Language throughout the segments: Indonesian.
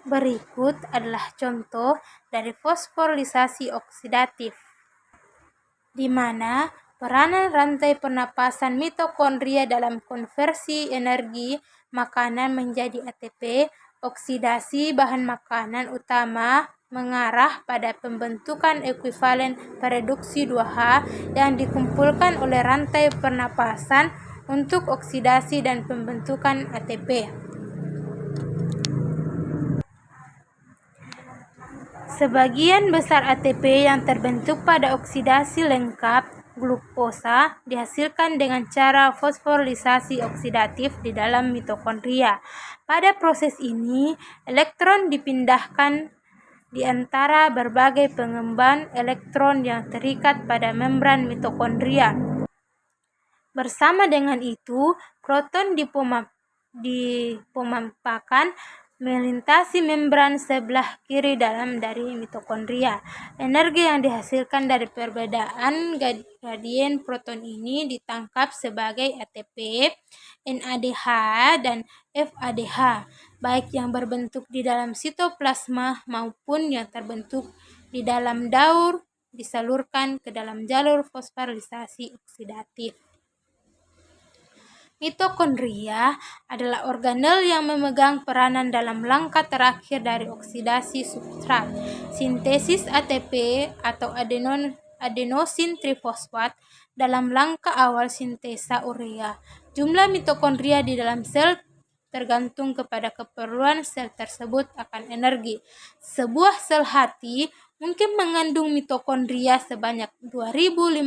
Berikut adalah contoh dari fosforisasi oksidatif, di mana peranan rantai pernapasan mitokondria dalam konversi energi makanan menjadi ATP. Oksidasi bahan makanan utama mengarah pada pembentukan ekuivalen reduksi 2H yang dikumpulkan oleh rantai pernapasan untuk oksidasi dan pembentukan ATP. Sebagian besar ATP yang terbentuk pada oksidasi lengkap glukosa dihasilkan dengan cara fosforisasi oksidatif di dalam mitokondria. Pada proses ini, elektron dipindahkan di antara berbagai pengemban elektron yang terikat pada membran mitokondria. Bersama dengan itu, proton dipompakan melintasi membran sebelah kiri dalam dari mitokondria. Energi yang dihasilkan dari perbedaan gradien proton ini ditangkap sebagai ATP, NADH, dan FADH, baik yang berbentuk di dalam sitoplasma maupun yang terbentuk di dalam daur disalurkan ke dalam jalur fosforisasi oksidatif. Mitokondria adalah organel yang memegang peranan dalam langkah terakhir dari oksidasi substrat, sintesis ATP atau adenosin trifosfat dalam langkah awal sintesa urea. Jumlah mitokondria di dalam sel tergantung kepada keperluan sel tersebut akan energi. Sebuah sel hati mungkin mengandung mitokondria sebanyak 2.500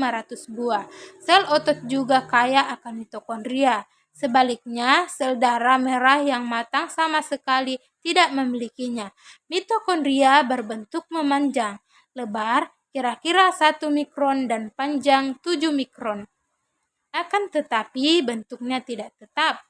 buah. Sel otot juga kaya akan mitokondria. Sebaliknya, sel darah merah yang matang sama sekali tidak memilikinya. Mitokondria berbentuk memanjang, lebar kira-kira 1 mikron dan panjang 7 mikron. Akan tetapi bentuknya tidak tetap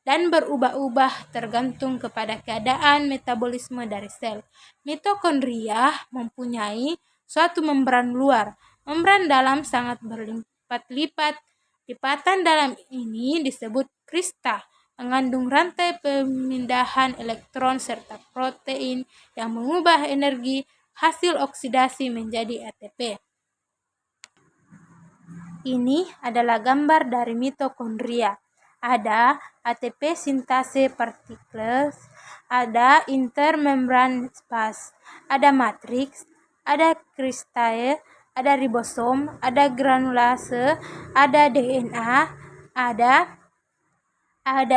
dan berubah-ubah tergantung kepada keadaan metabolisme dari sel. Mitokondria mempunyai suatu membran luar. Membran dalam sangat berlipat-lipat. Lipatan dalam ini disebut krista, mengandung rantai pemindahan elektron serta protein yang mengubah energi hasil oksidasi menjadi ATP. Ini adalah gambar dari mitokondria. Ada ATP sintase partikles, ada intermembran space, ada matriks, ada kristae, ada ribosom, ada granulase, ada DNA, ada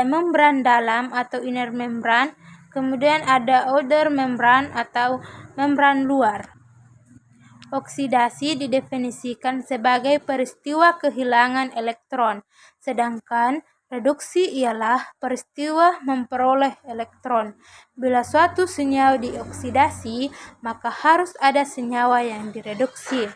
membran dalam atau inner membran, kemudian ada outer membran atau membran luar. Oksidasi didefinisikan sebagai peristiwa kehilangan elektron, sedangkan reduksi ialah peristiwa memperoleh elektron. Bila suatu senyawa dioksidasi, maka harus ada senyawa yang direduksi.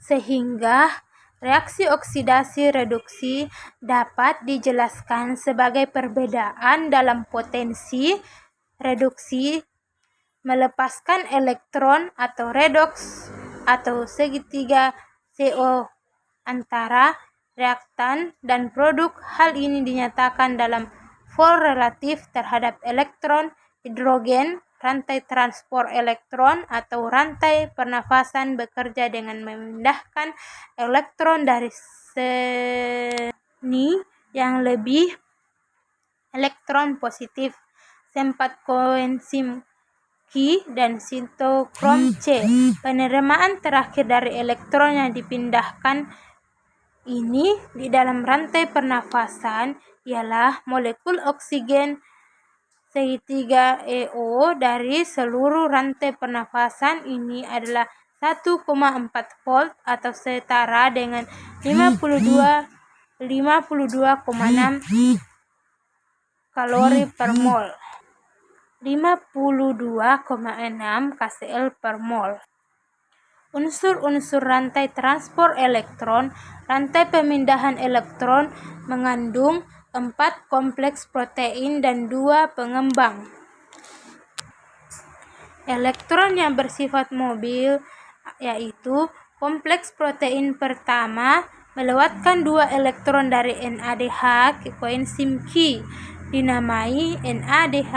Sehingga reaksi oksidasi reduksi dapat dijelaskan sebagai perbedaan dalam potensi reduksi melepaskan elektron atau redoks atau segitiga CO antara reaktan dan produk. Hal ini dinyatakan dalam Vol relatif terhadap elektron hidrogen. Rantai transport elektron atau rantai pernafasan bekerja dengan memindahkan elektron dari seni yang lebih elektron positif. Sempat koenzim Q dan sitokrom C. Penerimaan terakhir dari elektron yang dipindahkan ini di dalam rantai pernafasan ialah molekul oksigen segitiga EO dari seluruh rantai pernafasan ini adalah 1,4 volt atau setara dengan 52,6 kalori per mol. 52,6 kcal per mol. Unsur-unsur rantai transport elektron. Rantai pemindahan elektron mengandung 4 kompleks protein dan 2 pengembang. Elektron yang bersifat mobil yaitu kompleks protein pertama melewatkan 2 elektron dari NADH ke koenzim Q dinamai NADH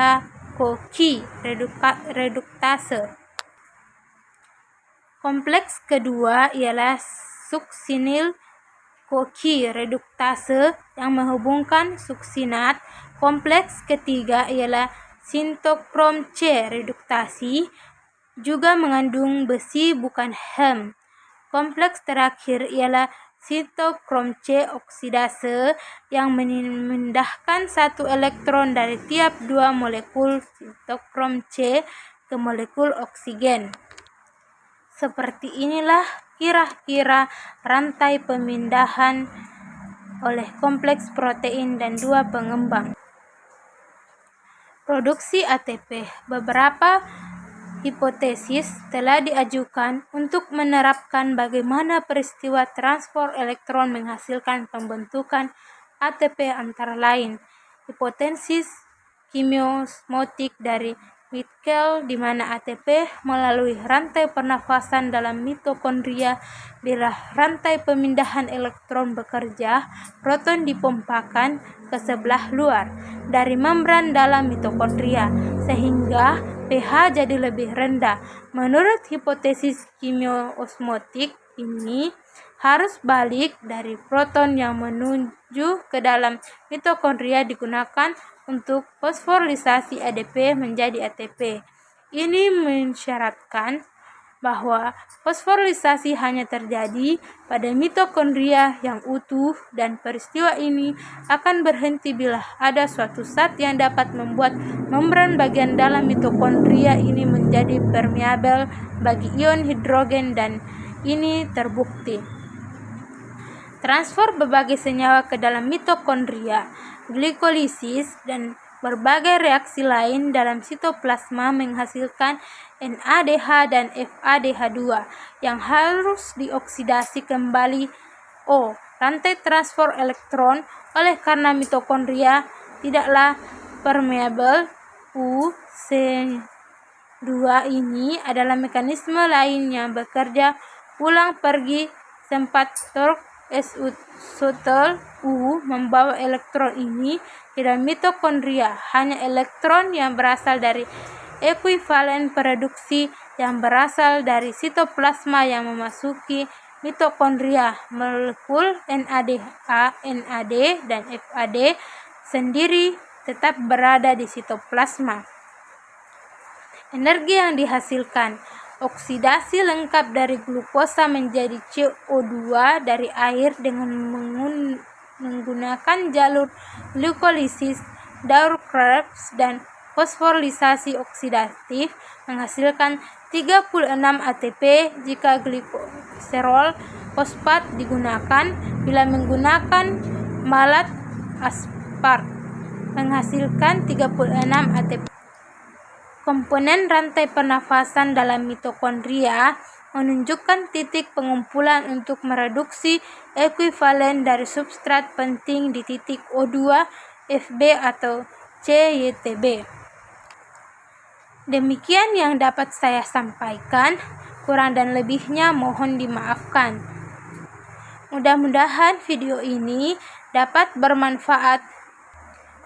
CoQ reduktase. Kompleks kedua ialah suksinil CoQ reduktase yang menghubungkan suksinat. Kompleks ketiga ialah sintokrom C reduktasi, juga mengandung besi bukan Hem. Kompleks terakhir ialah sintokrom C oksidase yang memindahkan satu elektron dari tiap dua molekul sintokrom C ke molekul oksigen. Seperti inilah kira-kira rantai pemindahan oleh kompleks protein dan dua pengembang. Produksi ATP. Beberapa hipotesis telah diajukan untuk menerapkan bagaimana peristiwa transfer elektron menghasilkan pembentukan ATP, antara lain hipotesis kimioosmotik dari Mitchell, di mana ATP melalui rantai pernafasan dalam mitokondria. Bila rantai pemindahan elektron bekerja, proton dipompakan ke sebelah luar dari membran dalam mitokondria, sehingga pH jadi lebih rendah. Menurut hipotesis kimioosmotik ini, harus balik dari proton yang menuju ke dalam mitokondria digunakan untuk fosforilisasi ADP menjadi ATP. Ini mensyaratkan bahwa fosforilisasi hanya terjadi pada mitokondria yang utuh, dan peristiwa ini akan berhenti bila ada suatu zat yang dapat membuat membran bagian dalam mitokondria ini menjadi permeabel bagi ion hidrogen, dan ini terbukti. Transfer berbagai senyawa ke dalam mitokondria, glikolisis, dan berbagai reaksi lain dalam sitoplasma menghasilkan NADH dan FADH2 yang harus dioksidasi kembali. Rantai transfer elektron oleh karena mitokondria tidaklah permeabel. C2 ini adalah mekanisme lain yang bekerja ulang pergi sempat torque shuttle membawa elektron ini ke dalam mitokondria. Hanya elektron yang berasal dari ekuivalen produksi yang berasal dari sitoplasma yang memasuki mitokondria. Molekul NAD, dan FAD sendiri tetap berada di sitoplasma. Energi yang dihasilkan: oksidasi lengkap dari glukosa menjadi CO2 dari air dengan menggunakan jalur glikolisis, Daur-Krebs, dan fosforilisasi oksidatif menghasilkan 36 ATP. Jika glikoserol fosfat digunakan, bila menggunakan malat aspart menghasilkan 36 ATP. Komponen rantai pernafasan dalam mitokondria menunjukkan titik pengumpulan untuk mereduksi ekuivalen dari substrat penting di titik O2, Fb atau CYTB. Demikian yang dapat saya sampaikan, kurang dan lebihnya mohon dimaafkan. Mudah-mudahan video ini dapat bermanfaat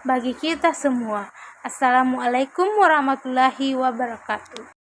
bagi kita semua. Assalamualaikum warahmatullahi wabarakatuh.